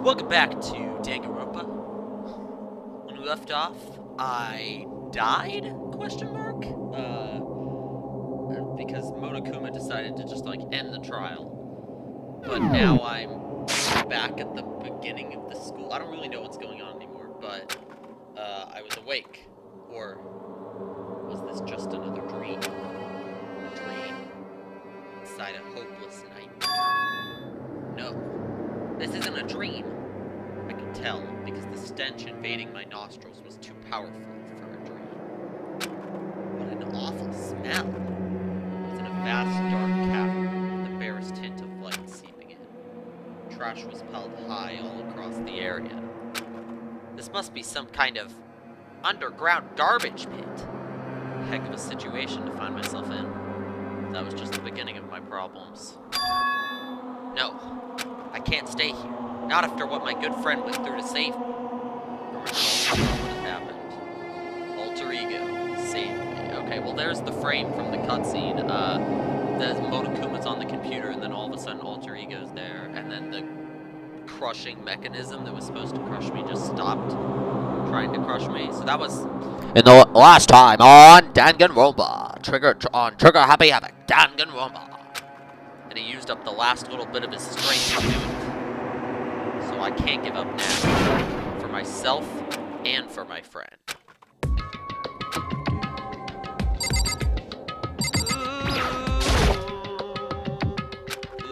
Welcome back to Danganronpa. When we left off, I died? Question mark? Because Monokuma decided to just, like, end the trial. But now I'm back at the beginning of the school. I don't really know what's going on anymore, but, I was awake. Or was this just another dream? A dream inside a hopeless nightmare? No. This isn't a dream. I could tell, because the stench invading my nostrils was too powerful for a dream. What an awful smell! It was in a vast, dark cavern, with the barest hint of light seeping in. Trash was piled high all across the area. This must be some kind of underground garbage pit. Heck of a situation to find myself in. That was just the beginning of my problems. No. I can't stay here. Not after what my good friend went through to save me. What happened? Alter ego. Saved me. Okay, well there's the frame from the cutscene. The Monokuma's on the computer, and then all of a sudden Alter Ego's there, and then the crushing mechanism that was supposed to crush me just stopped trying to crush me. So that was in the last time on Danganronpa. Trigger Happy Havoc. Danganronpa. And he used up the last little bit of his strength to do it. So I can't give up now. For myself and for my friend.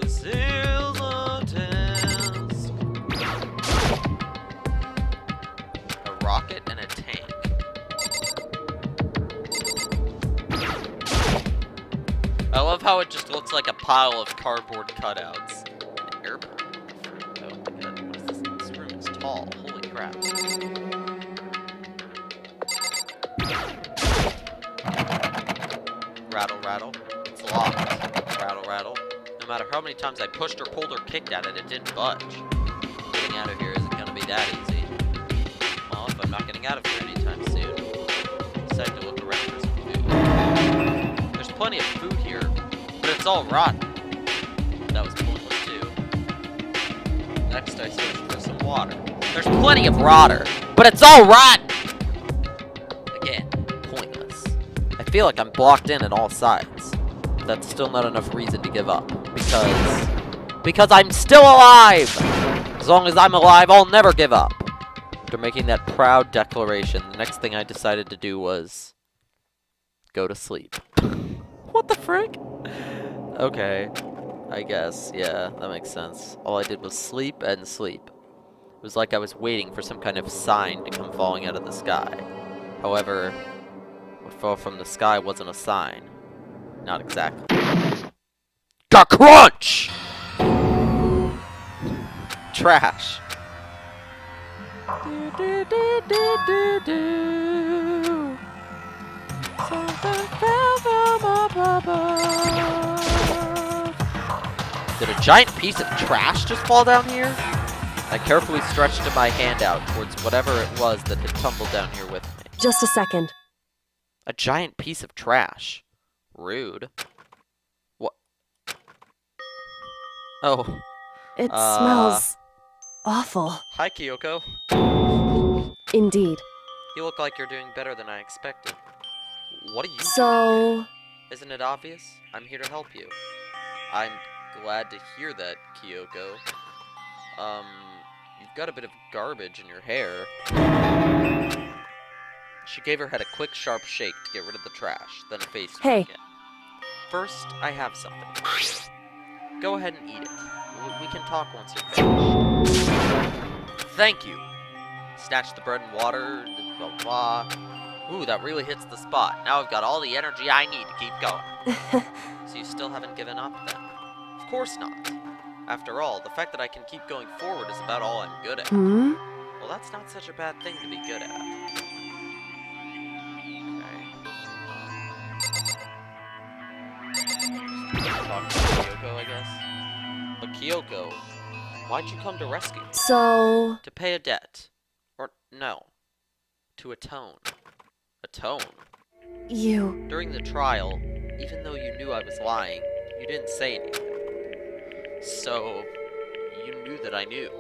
This is a task. A rocket and a tank. I love how it just looks like a pile of cardboard cutouts. An airport. Oh my god, what is this? This room is tall. Holy crap. Rattle, rattle. It's locked. Rattle, rattle. No matter how many times I pushed or pulled or kicked at it, it didn't budge. Getting out of here isn't gonna be that easy. Well, if I'm not getting out of here anytime soon, I decide to look around for some food. There's plenty of food here, but it's all rotten. That was pointless too. Next I searched for some water. There's plenty of water, but it's all rotten! Again, pointless. I feel like I'm blocked in at all sides. That's still not enough reason to give up. Because I'm still alive! As long as I'm alive, I'll never give up. After making that proud declaration, the next thing I decided to do was go to sleep. What the frick? Okay, I guess, yeah, that makes sense. All I did was sleep and sleep. It was like I was waiting for some kind of sign to come falling out of the sky. However, what fell from the sky wasn't a sign. Not exactly. Got crunch! Trash. Do, do, do, do, do, do. Something fell from above. Did a giant piece of trash just fall down here? I carefully stretched my hand out towards whatever it was that had tumbled down here with me. Just a second. A giant piece of trash. Rude. What? Oh. It smells awful. Hi, Kyoko. Indeed. You look like you're doing better than I expected. What are you doing? So... Isn't it obvious? I'm here to help you. I'm glad to hear that, Kyoko. You've got a bit of garbage in your hair. She gave her head a quick, sharp shake to get rid of the trash, then faced her again. First, I have something. Go ahead and eat it. We can talk once you're finished. Thank you. Snatch the bread and water, blah blah. Ooh, that really hits the spot. Now I've got all the energy I need to keep going. So you still haven't given up, then? Of course not. After all, the fact that I can keep going forward is about all I'm good at. Hmm? Well, that's not such a bad thing to be good at. Talk to Kyoko, I guess. But Kyoko, why'd you come to rescue me? So... To pay a debt. Or, no. To atone. Atone? You... During the trial, even though you knew I was lying, you didn't say anything. So, you knew that I knew.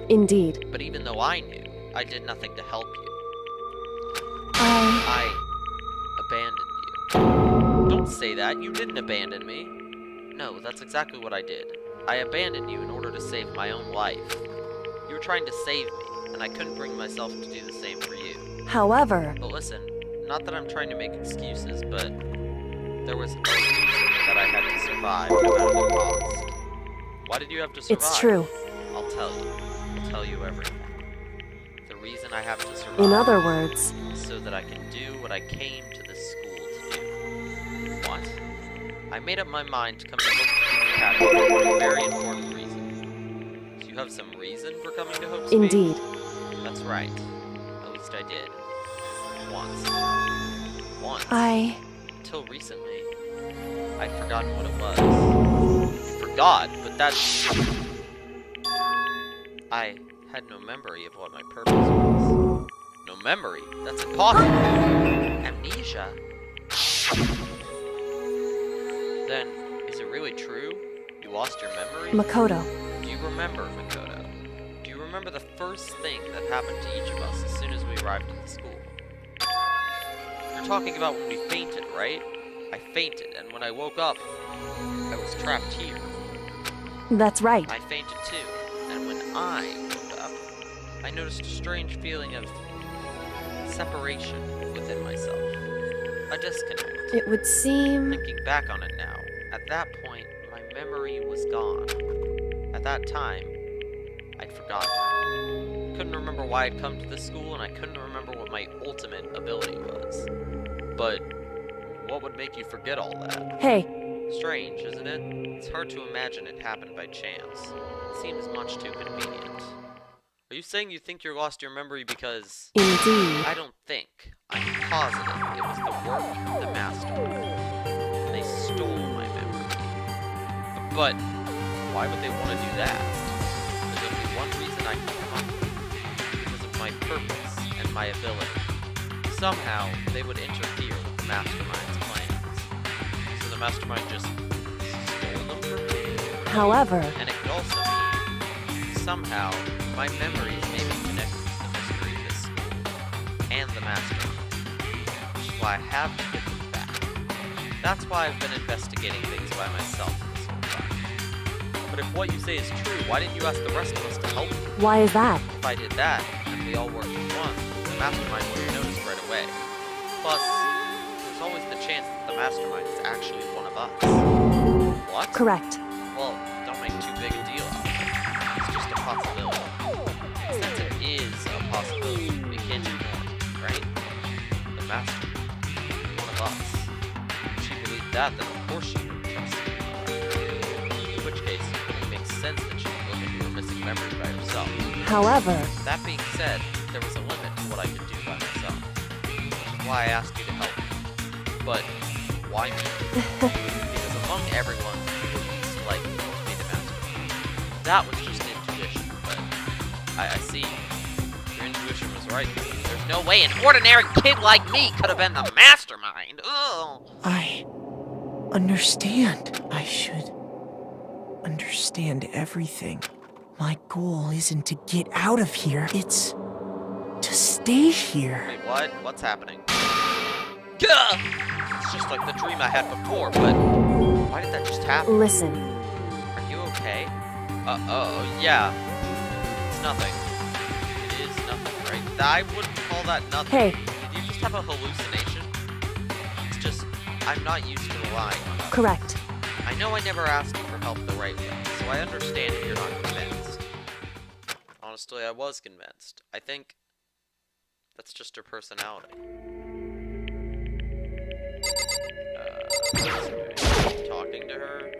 Indeed. But even though I knew, I did nothing to help you. I... I abandoned you. Don't say that. You didn't abandon me. No, that's exactly what I did. I abandoned you in order to save my own life. You were trying to save me, and I couldn't bring myself to do the same for you. However... But listen, not that I'm trying to make excuses, but there was a reason that I had to survive no matter the cost. Why did you have to survive? It's true. I'll tell you. I'll tell you everything. The reason I have to survive... In other words... is so that I can do what I came to this school to do. What? I made up my mind to come to Hope Speed Academy for a very important reason. Do you have some reason for coming to Hope Speed? Indeed. That's right. At least I did. Once. Until recently. I'd forgotten what it was. Forgot, but that's... I had no memory of what my purpose was. No memory? That's impossible. Amnesia? Then, is it really true? You lost your memory? Makoto. Do you remember, Makoto? Do you remember the first thing that happened to each of us as soon as we arrived at the school? You're talking about when we fainted, right? I fainted, and when I woke up, I was trapped here. That's right. I fainted too, and when I woke up, I noticed a strange feeling of separation within myself. A disconnect. It would seem... Thinking back on it now, at that point, my memory was gone. At that time, I'd forgotten. Couldn't remember why I'd come to this school, and I couldn't remember what my ultimate ability was. But what would make you forget all that? Hey. Strange, isn't it? It's hard to imagine it happened by chance. It seems much too convenient. Are you saying you think you lost your memory because... Indeed. I don't think. I'm positive it was the work of the mastermind. They stole my memory. But why would they want to do that? There's only one reason I can come up with. Because of my purpose and my ability. Somehow, they would interfere with the mastermind's plans. So the mastermind just stole them from me? However... And it could also mean, somehow, my memories may be connected to the mystery of this school and the mastermind. Which is why I have to get them back. That's why I've been investigating things by myself this whole time. But if what you say is true, why didn't you ask the rest of us to help you? Why is that? If I did that, and we all worked as one, the mastermind would have noticed right away. Plus, there's always the chance that the mastermind is actually one of us. What? Correct. Well, don't make too big a deal out of it. It's just a possibility. Since it is a possibility, we can't ignore it, right? The mastermind, one of us. If she believed that, then of course she would trust me. In which case, it would make sense that she would look into her missing memory by herself. However... That being said, there was a limit to what I could do by myself. Which is why I asked you to help me. But, why me? Because among everyone, who used to like me to be the mastermind. That was just intuition, but I see. Your intuition was right. There's no way an ordinary kid like me could have been the mastermind. Ugh. I understand. I should understand everything. My goal isn't to get out of here, it's to stay here. Wait, what? What's happening? Gah! It's just like the dream I had before, but why did that just happen? Listen. Are you okay? Oh, yeah. It's nothing. It is nothing, right? I wouldn't call that nothing. Hey. Did you just have a hallucination? It's just, I'm not used to relying on others. Correct. I know I never asked you for help the right way, so I understand if you're not convinced. Honestly, I was convinced. I think that's just her personality. Talking to her?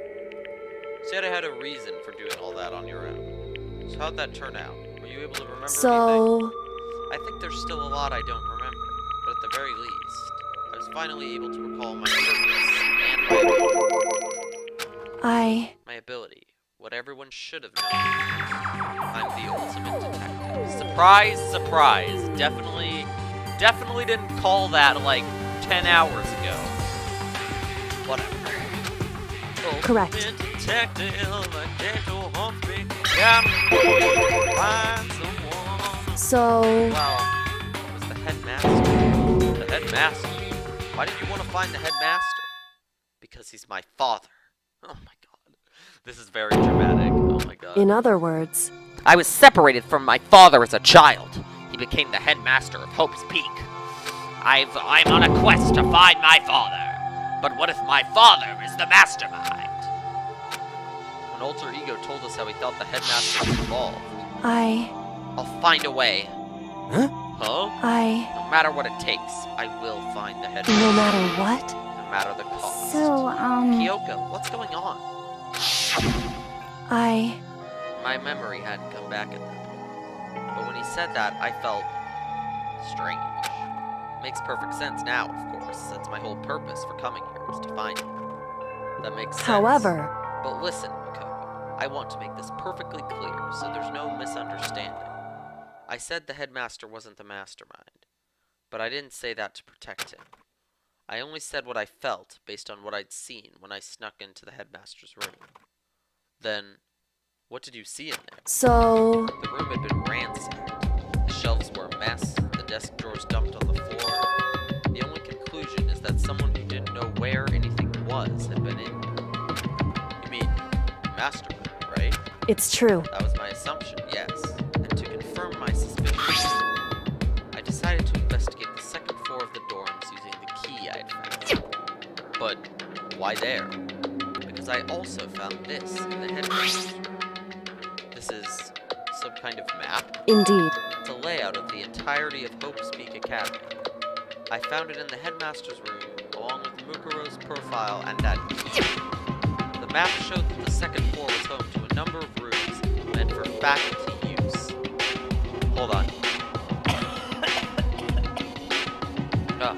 Said I had a reason for doing all that on your own. So how'd that turn out? Were you able to remember anything? I think there's still a lot I don't remember, but at the very least, I was finally able to recall my purpose and my ability. What everyone should have known. I'm the ultimate detective. Surprise, surprise. Definitely didn't call that like 10 hours ago. Whatever. Correct. Detective, a gentle hump, yeah, So, Well, it was the headmaster. The headmaster? Why did you want to find the headmaster? Because he's my father. Oh my god. This is very dramatic. Oh my god. in other words, I was separated from my father as a child. He became the headmaster of Hope's Peak. I'm on a quest to find my father. But what if my father is the mastermind? An alter ego told us how he thought the headmaster was involved. I'll find a way. Huh? Huh? No matter what it takes, I will find the headmaster. No matter what? No matter the cost. So, Kyoko, what's going on? I... My memory hadn't come back at that point. But when he said that, I felt strange. Makes perfect sense now, of course, since my whole purpose for coming here was to find him. That makes sense. However... But listen, Kyoko, I want to make this perfectly clear so there's no misunderstanding. I said the headmaster wasn't the mastermind, but I didn't say that to protect him. I only said what I felt based on what I'd seen when I snuck into the headmaster's room. Then, what did you see in there? So... The room had been ransacked. The shelves were a mess, the desk drawers dumped on the floor. The only conclusion is that someone who didn't know where anything was had been in. You mean, mastermind, right? It's true. That was my assumption, yes. And to confirm my suspicions, I decided to investigate the second floor of the dorms using the key I'd found. But why there? Because I also found this in the headmaster's room. This is some kind of map? Indeed. It's a layout of the entirety of Hope's Peak Academy. I found it in the headmaster's room, along with Mukuro's profile and that key. The map showed that the second floor was home to a number of rooms meant for faculty use. Hold on.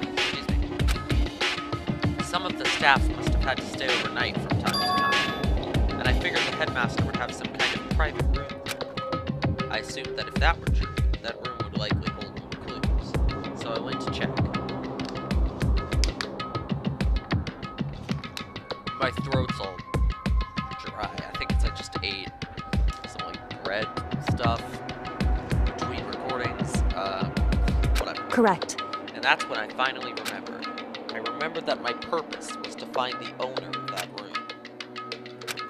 Excuse me. Some of the staff must have had to stay overnight from time to time, and I figured the headmaster would have some kind of private room there. I assumed that if that were true, that room would likely hold more clues, so I went to check. My throat's all dry. I think it's I just ate some like bread stuff between recordings, whatever. Correct. And that's when I finally remembered. I remembered that my purpose was to find the owner of that room.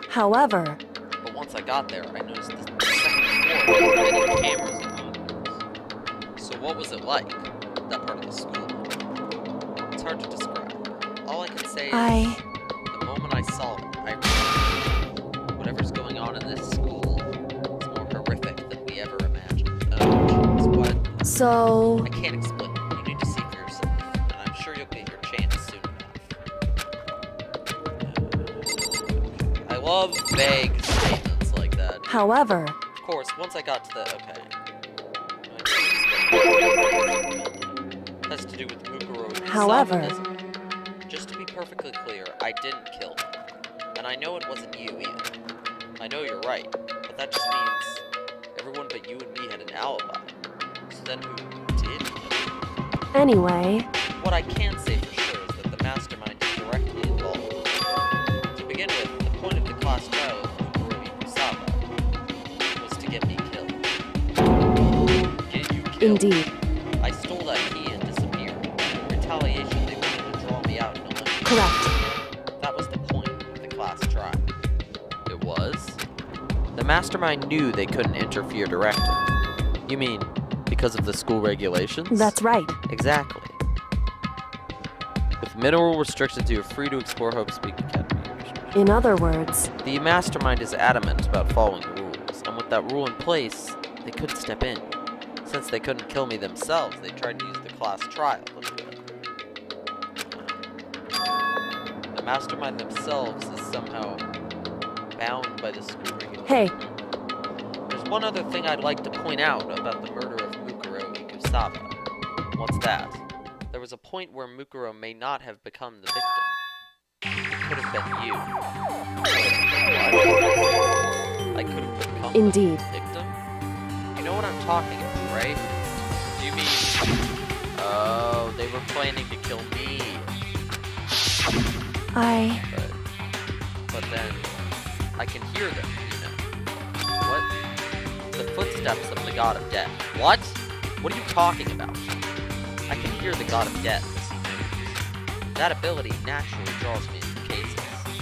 However... But once I got there, I noticed the second floor had many cameras and monitors. So what was it like, that part of the school? It's hard to describe. All I can say is, the moment I saw it, I realized whatever's going on in this school is more horrific than we ever imagined. What? So... I can't explain. You need to see for yourself, and I'm sure you'll get your chance soon enough. I love vague statements like that. However... Of course, once I got to the... Has to do with Mukuro. However... Just to be perfectly clear, I didn't kill him. And I know it wasn't you either. I know you're right, but that just means everyone but you and me had an alibi. So then who did kill him? Anyway... What I can say for sure is that the mastermind is directly involved. To begin with, the point of the class trial of Mukuro Ikusaba was to get me killed. Get you killed. Indeed. I stole that key and disappeared. In retaliation, they wanted to draw me out in Olympics. Correct. That was the point of the class trial. It was? The mastermind knew they couldn't interfere directly. You mean, because of the school regulations? That's right. Exactly. With mineral restrictions, you are free to explore Hope's Peak Academy. In other words... The mastermind is adamant about following the rules, and with that rule in place, they couldn't step in. Since they couldn't kill me themselves, they tried to use the class trial as a way. The mastermind themselves is somehow bound by the school regulations. Hey. There's one other thing I'd like to point out about the murder of Mukuro Ikusaba. What's that? There was a point where Mukuro may not have become the victim. It could have been you. I could have become Indeed. the victim? You know what I'm talking about, right? Do you mean... Oh, they were planning to kill me. But then, I can hear them, you know. What? The footsteps of the god of death. What? What are you talking about? I can hear the god of death as he moves. That ability naturally draws me into cases,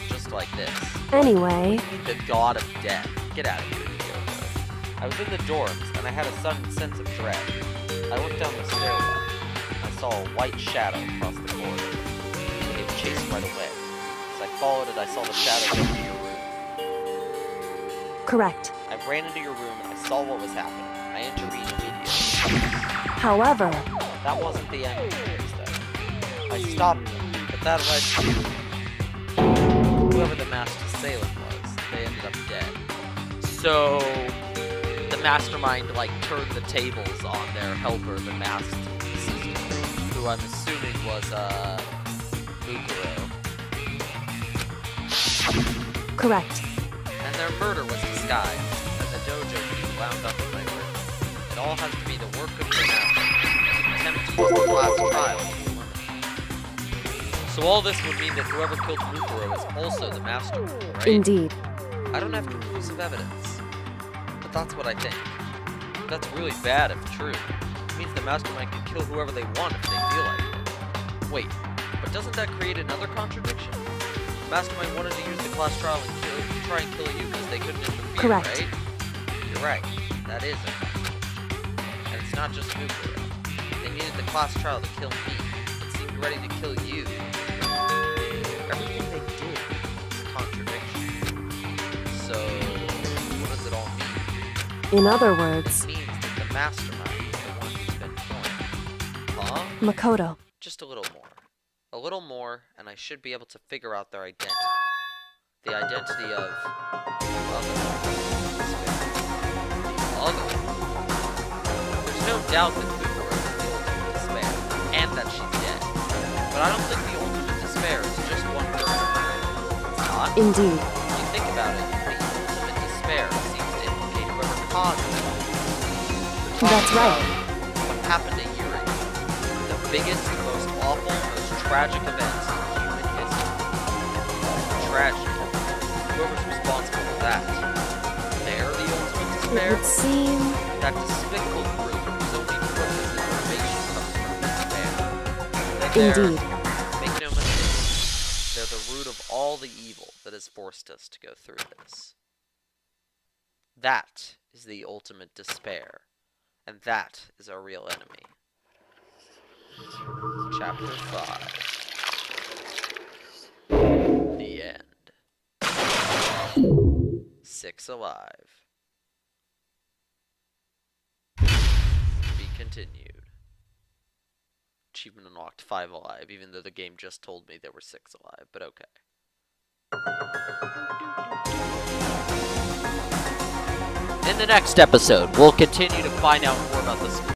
just like this. Anyway, The god of death. Get out of here, Diogo. I was in the dorms, and I had a sudden sense of dread. I looked down the stairwell. I saw a white shadow across the corridor. It gave chase right away. As I followed it, I saw the shadow go into your room. correct. I ran into your room, and I saw what was happening. I intervened immediately. However, That wasn't the end of things, though. I stopped them, but that led to whoever the masked assailant was. They ended up dead. So the mastermind like turned the tables on their helper, the masked assistant, who I'm assuming was Bukuro. correct. And their murder was disguised, and the dojo being wound up in my room. It all has to be the work of the master. Attempt to use the class trial to eliminate. So all this would mean that whoever killed Bukuro is also the mastermind, right? Indeed. I don't have conclusive evidence, but that's what I think. That's really bad if true. It means the mastermind can kill whoever they want if they feel like it. Wait, but doesn't that create another contradiction? The mastermind wanted to use the class trial and try and kill you because they couldn't interfere, Correct. right? You're right. That is a contradiction. And it's not just Bukuro. They needed the class trial to kill me. It seemed ready to kill you. Everything they did is a contradiction. So, what does it all mean? In other words, It means that the mastermind is the one who's been formed. Huh? Makoto. Just a little more. A little more, and I should be able to figure out their identity. The identity of the other. The other. There's no doubt that Bukuro is the ultimate despair, and that she's dead. But I don't think the ultimate despair is just one person. It's not. Indeed. When you think about it, the ultimate despair seems to implicate whoever caused it. We're talking That's right. about what happened to Yuri. The biggest, most awful, most tragic event in human history. Tragic. Whoever's responsible for that. They're the ultimate It despair. would seem That despicable group whose only purpose and motivation comes from despair. indeed. Make no mistake, they're the root of all the evil that has forced us to go through this. That is the ultimate despair, and that is our real enemy. Chapter 5. The end. 6 alive. Be continued. Achievement unlocked 5 alive, even though the game just told me there were 6 alive, but okay. In the next episode, we'll continue to find out more about the school.